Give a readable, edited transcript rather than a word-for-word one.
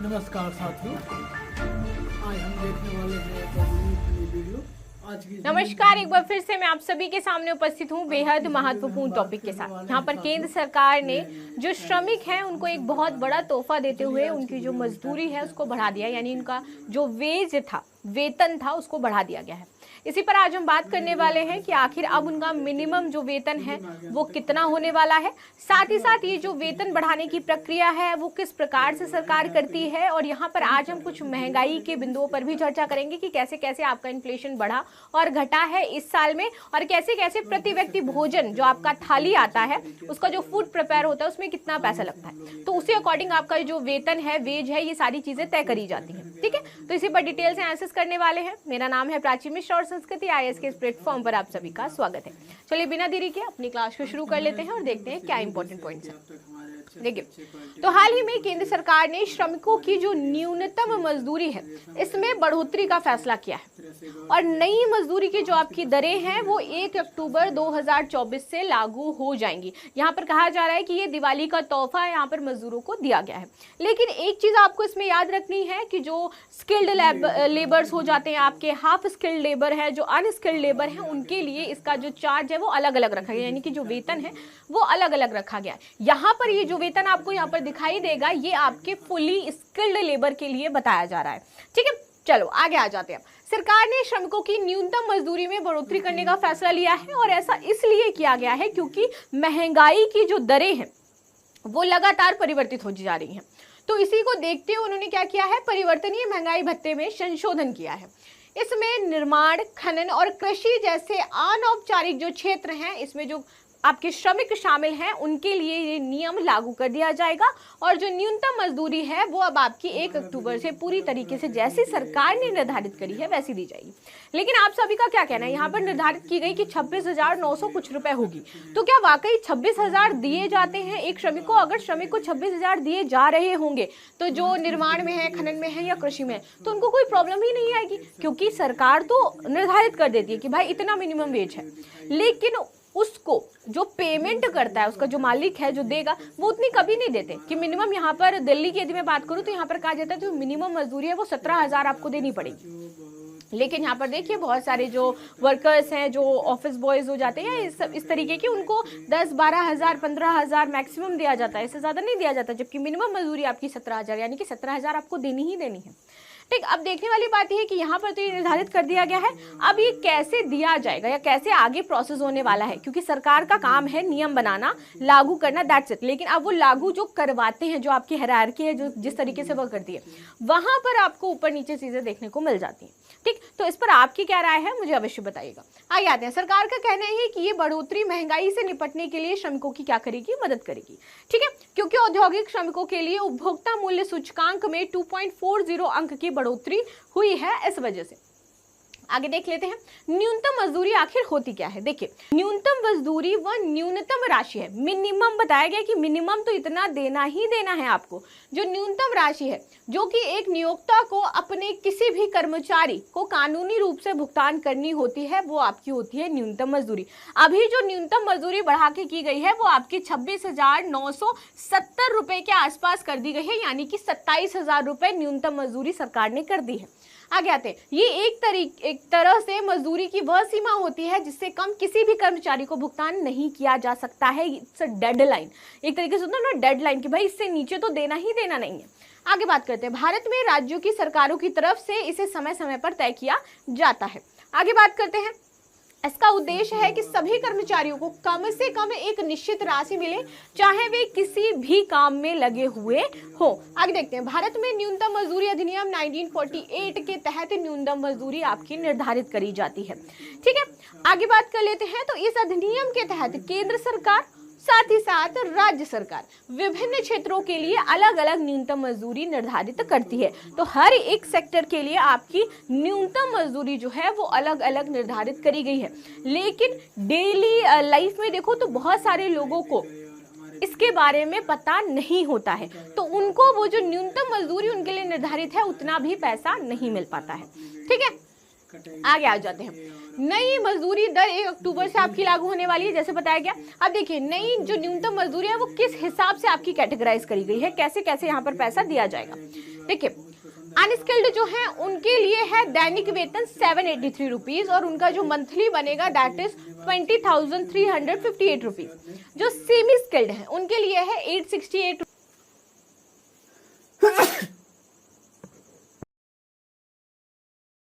नमस्कार साथियों, आज हम देखने वाले हैं एक नई वीडियो। आज की नमस्कार, एक बार फिर से मैं आप सभी के सामने उपस्थित हूँ बेहद महत्वपूर्ण टॉपिक के साथ। यहाँ पर केंद्र सरकार ने जो श्रमिक हैं उनको एक बहुत बड़ा तोहफा देते हुए उनकी जो मजदूरी है उसको बढ़ा दिया, यानी उनका जो वेतन था उसको बढ़ा दिया गया है। इसी पर आज हम बात करने वाले हैं कि आखिर अब उनका मिनिमम जो वेतन है वो कितना होने वाला है, साथ ही साथ ये जो वेतन बढ़ाने की प्रक्रिया है वो किस प्रकार से सरकार करती है, और यहाँ पर आज हम कुछ महंगाई के बिंदुओं पर भी चर्चा करेंगे कि कैसे कैसे आपका इन्फ्लेशन बढ़ा और घटा है इस साल में, और कैसे कैसे प्रति व्यक्ति भोजन जो आपका थाली आता है उसका जो फूड प्रिपेयर होता है उसमें कितना पैसा लगता है, तो उसी अकॉर्डिंग आपका जो वेतन है, वेज है, ये सारी चीजें तय करी जाती हैं। ठीक है, तो इसी पर डिटेल से आंसर्स करने वाले हैं। मेरा नाम है प्राची मिश्रा और संस्कृति IAS के इस प्लेटफॉर्म पर आप सभी का स्वागत है। चलिए बिना देरी के अपनी क्लास को शुरू कर लेते हैं और देखते हैं क्या इंपॉर्टेंट पॉइंट्स हैं। देखिए, तो हाल ही में केंद्र सरकार ने श्रमिकों की जो न्यूनतम मजदूरी है इसमें बढ़ोतरी का फैसला किया है, और नई मजदूरी की जो आपकी दरें हैं वो 1 अक्टूबर 2024 से लागू हो जाएंगी। यहाँ पर कहा जा रहा है कि ये दिवाली का तोहफा यहाँ पर मजदूरों को दिया गया है। लेकिन एक चीज आपको इसमें याद रखनी है कि जो स्किल्ड लेबर्स हो जाते हैं, आपके हाफ स्किल्ड लेबर है, जो अनस्किल्ड लेबर है, उनके लिए इसका जो चार्ज है वो अलग अलग रखा गया, यानी कि जो वेतन है वो अलग अलग रखा गया है। यहाँ पर ये जो वेतन आपको यहाँ पर दिखाई देगा ये आपके फुली स्किल्ड लेबर के लिए बताया जा रहा है। ठीक है, चलो आगे आ जाते हैं। सरकार ने श्रमिकों की न्यूनतम मजदूरी में बढ़ोतरी करने का फैसला लिया है, और ऐसा इसलिए किया गया है क्योंकि महंगाई की जो दरें हैं वो लगातार परिवर्तित हो जा रही हैं। तो इसी को देखते हुए उन्होंने क्या किया है, परिवर्तनीय महंगाई भत्ते में संशोधन किया है। इसमें निर्माण, खनन और कृषि जैसे अनौपचारिक जो क्षेत्र हैं इसमें जो आपके श्रमिक शामिल हैं उनके लिए ये नियम लागू कर दिया जाएगा, और जो न्यूनतम मजदूरी है वो अब आपकी 1 अक्टूबर से पूरी तरीके से जैसी सरकार ने निर्धारित करी है वैसी दी जाएगी। लेकिन आप सभी का क्या कहना है, यहाँ पर निर्धारित की गई कि 26,900 कुछ रुपए होगी, तो क्या वाकई 26,000 दिए जाते हैं एक श्रमिक को? अगर श्रमिक को 26,000 दिए जा रहे होंगे तो जो निर्माण में है, खनन में है या कृषि में है, तो उनको कोई प्रॉब्लम ही नहीं आएगी, क्योंकि सरकार तो निर्धारित कर देती है कि भाई इतना मिनिमम वेज है। लेकिन उसको जो पेमेंट करता है, उसका जो मालिक है जो देगा, वो उतनी कभी नहीं देते कि मिनिमम, यहाँ पर दिल्ली की यदि मैं बात करूँ तो यहाँ पर कहा जाता है जो मिनिमम मजदूरी है वो 17,000 आपको देनी पड़ेगी। लेकिन यहाँ पर देखिए बहुत सारे जो वर्कर्स हैं, जो ऑफिस बॉयज हो जाते हैं इस तरीके के, उनको 10-12,000 15,000 मैक्सिमम दिया जाता है, इससे ज्यादा नहीं दिया जाता, जबकि मिनिमम मजदूरी आपकी 17,000, यानी कि 17,000 आपको देनी ही देनी है। ठीक, अब देखने वाली बात यह है कि यहाँ पर तो ये निर्धारित कर दिया गया है, अब ये कैसे दिया जाएगा या कैसे आगे प्रोसेस होने वाला है, क्योंकि सरकार का काम है नियम बनाना, लागू करना, दैट्स इट। लेकिन अब वो लागू जो करवाते हैं, जो आपकी हायरार्की है, जो जिस तरीके से वो करती है, वहां पर आपको ऊपर नीचे चीजें देखने को मिल जाती हैं। ठीक, तो इस पर आपकी क्या राय है मुझे अवश्य बताइएगा। आगे आते हैं। सरकार का कहना है कि ये बढ़ोतरी महंगाई से निपटने के लिए श्रमिकों की क्या करेगी, मदद करेगी। ठीक है, क्योंकि औद्योगिक श्रमिकों के लिए उपभोक्ता मूल्य सूचकांक में 2.40 अंक की बढ़ोतरी हुई है, इस वजह से। आगे देख लेते हैं न्यूनतम मजदूरी आखिर होती क्या है। देखिए, न्यूनतम मजदूरी वह न्यूनतम राशि है, मिनिमम बताया गया कि मिनिमम तो इतना देना ही देना है आपको, जो न्यूनतम राशि है जो कि एक नियोक्ता को अपने किसी भी कर्मचारी को कानूनी रूप से भुगतान करनी होती है, वो आपकी होती है न्यूनतम मजदूरी। अभी जो न्यूनतम मजदूरी बढ़ा के की गई है वो आपकी 26,970 रुपए के आसपास कर दी गई है, यानी कि 27,000 रुपए न्यूनतम मजदूरी सरकार ने कर दी है। आगे आते हैं, ये एक तरह से मजदूरी की वह सीमा होती है जिससे कम किसी भी कर्मचारी को भुगतान नहीं किया जा सकता है। इट्स अ डेडलाइन, एक तरीके से होता है ना डेडलाइन, कि भाई इससे नीचे तो देना ही देना नहीं है। आगे बात करते हैं, भारत में राज्यों की सरकारों की तरफ से इसे समय समय पर तय किया जाता है। आगे बात करते हैं, इसका उद्देश्य है कि सभी कर्मचारियों को कम से कम एक निश्चित राशि मिले, चाहे वे किसी भी काम में लगे हुए हो। आगे देखते हैं, भारत में न्यूनतम मजदूरी अधिनियम 1948 के तहत न्यूनतम मजदूरी आपकी निर्धारित करी जाती है। ठीक है, आगे बात कर लेते हैं। तो इस अधिनियम के तहत केंद्र सरकार साथ ही साथ राज्य सरकार विभिन्न क्षेत्रों के लिए अलग अलग न्यूनतम मजदूरी निर्धारित करती है। तो हर एक सेक्टर के लिए आपकी न्यूनतम मजदूरी जो है वो अलग अलग निर्धारित करी गई है। लेकिन डेली लाइफ में देखो तो बहुत सारे लोगों को इसके बारे में पता नहीं होता है, तो उनको वो जो न्यूनतम मजदूरी उनके लिए निर्धारित है उतना भी पैसा नहीं मिल पाता है। ठीक है, आगे आ जाते हैं। नई मजदूरी दर 1 अक्टूबर से आपकी लागू होने वाली है, जैसे बताया गया। अब देखिए नई जो न्यूनतम मजदूरी है वो किस हिसाब से आपकी कैटेगराइज करी गई है, कैसे कैसे यहाँ पर पैसा दिया जाएगा। देखिए अनस्किल्ड जो है उनके लिए है दैनिक वेतन 783 रुपीज और उनका जो मंथली बनेगा दैट इज 20,358 रुपीज। जो सेमी स्किल्ड है उनके लिए है 868